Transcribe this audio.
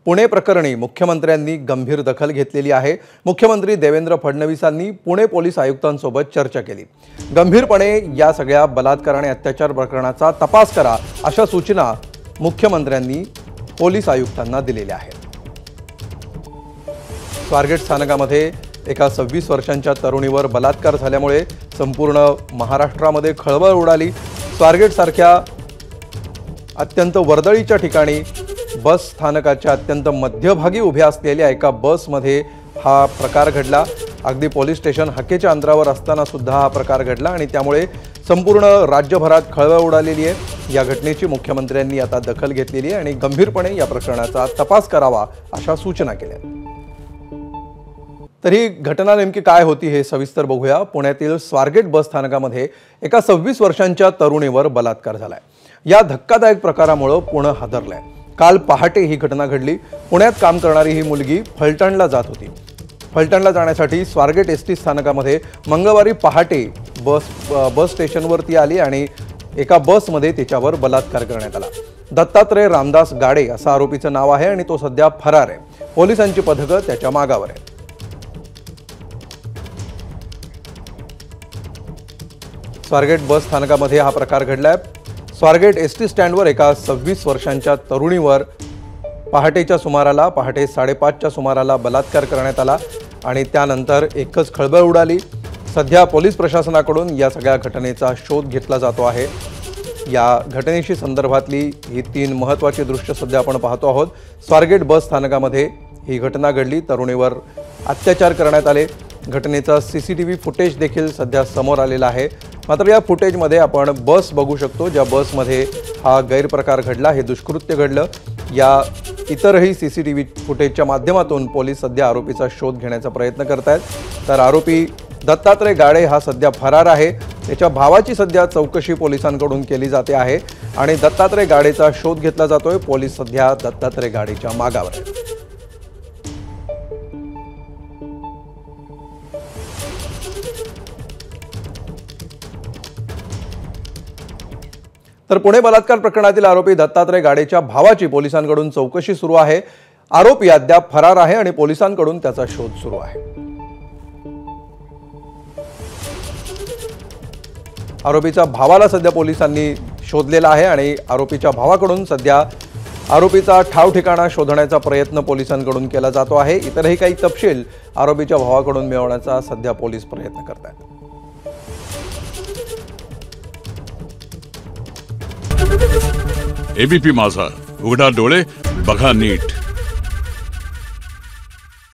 पुणे प्रकरणी मुख्यमंत्र्यांनी गंभीर दखल घेतलेली आहे। मुख्यमंत्री देवेंद्र फडणवीसांनी पुणे पोलीस आयुक्तांसोबत चर्चा केली। गंभीरपणे या सगळ्या बलात्कार आणि अत्याचार प्रकरणाचा तपास करा अशा सूचना मुख्यमंत्र्यांनी पोलीस आयुक्तांना दिलेल्या आहेत। स्वारगेट स्थानकामध्ये एका 26 वर्षांच्या तरुणीवर बलात्कार झाल्यामुळे संपूर्ण महाराष्ट्रामध्ये खळबळ उडाली। स्वारगेट सारख्या अत्यंत वर्दळीच्या ठिकाणी बस स्थानकाच्या अत्यंत मध्यभागी उभ्या असलेल्या एका बसमध्ये हा प्रकार घडला। अगदी पोलीस स्टेशन हक्केच्या अंतरावर असताना सुद्धा हा प्रकार घडला आणि त्यामुळे संपूर्ण राज्यभरात खळबळ उडालेली आहे। या घटनेची मुख्यमंत्र्यांनी आता दखल घेतलेली आहे आणि गंभीरपणे या प्रकरणाचा तपास करावा अशा सूचना केल्या। तर ही घटना नेमकी काय होती हे सविस्तर बघूया। पुण्यातील स्वारगेट बस स्थानकामध्ये एका 26 वर्षांच्या तरुणीवर बलात्कार झालाय। या धक्कादायक प्रकारामुळे पुणे हादरलंय। काल पहाटे ही घटना घडली। पुण्यात काम करणारी ही मुलगी फलटणला जात होती। फलटणला जाण्यासाठी स्वारगेट एसटी स्थानकामध्ये मंगळवारी पहाटे बस स्टेशनवरती आली आणि एका बसमध्ये तिच्यावर बलात्कार करण्यात आला। दत्तात्रय रामदास गाडे असं आरोपीचं नाव आहे आणि तो सध्या फरार आहे। पोलिसांची पथकं त्याच्या मागावर आहेत। स्वारगेट बस स्थानकामध्ये हा प्रकार घडलाय। स्वारगेट एसटी स्टँडवर एका 26 वर्षांच्या तरुणीवर पहाटे 5:30च्या सुमाराला बलात्कार करण्यात आला आणि त्यानंतर एकच खळबळ उडाली। सध्या पोलीस प्रशासनाकडून या सगळ्या घटनेचा शोध घेतला जातो आहे। या घटनेशी संदर्भातली ही 3 महत्त्वाची दृश्य सध्या आपण पाहतो आहोत। स्वारगेट बस स्थानकामध्ये ही घटना घडली। तरुणीवर अत्याचार करण्यात आले। घटनेचा सीसीटीव्ही फुटेज देखील सध्या समोर आलेला आहे। मात्र या फुटेजमध्ये आपण बस बघू शकतो, ज्या बसमध्ये हा गैरप्रकार घडला, हे दुष्कृत्य घडलं। या इतरही सीसीटीव्ही फुटेजच्या माध्यमातून पोलीस सध्या आरोपीचा शोध घेण्याचा प्रयत्न करत आहेत। तर आरोपी दत्तात्रय गाडे हा सध्या फरार आहे। त्याच्या भावाची सध्या चौकशी पोलिसांकडून केली जाते आहे आणि दत्तात्रय गाडेचा शोध घेतला जातोय। पोलीस सध्या दत्तात्रय गाडेच्या मागावर आहेत। तर पुणे बलात्कार प्रकरणातील आरोपी दत्तात्रय गाडेच्या भावाची पोलिसांकडून चौकशी सुरू आहे। आरोपी अद्याप फरार आहे आणि पोलिसांकडून त्याचा शोध सुरू आहे। आरोपीच्या भावाला सध्या पोलिसांनी शोधलेला आहे आणि आरोपीच्या भावाकडून सध्या आरोपीचा ठाव ठिकाणा शोधण्याचा प्रयत्न पोलिसांकडून केला जातो आहे। इतरही काही तपशील आरोपीच्या भावाकडून मिळवण्याचा सध्या पोलीस प्रयत्न करत आहेत। एबीपी माझा, उघडा डोळे बघा नीट।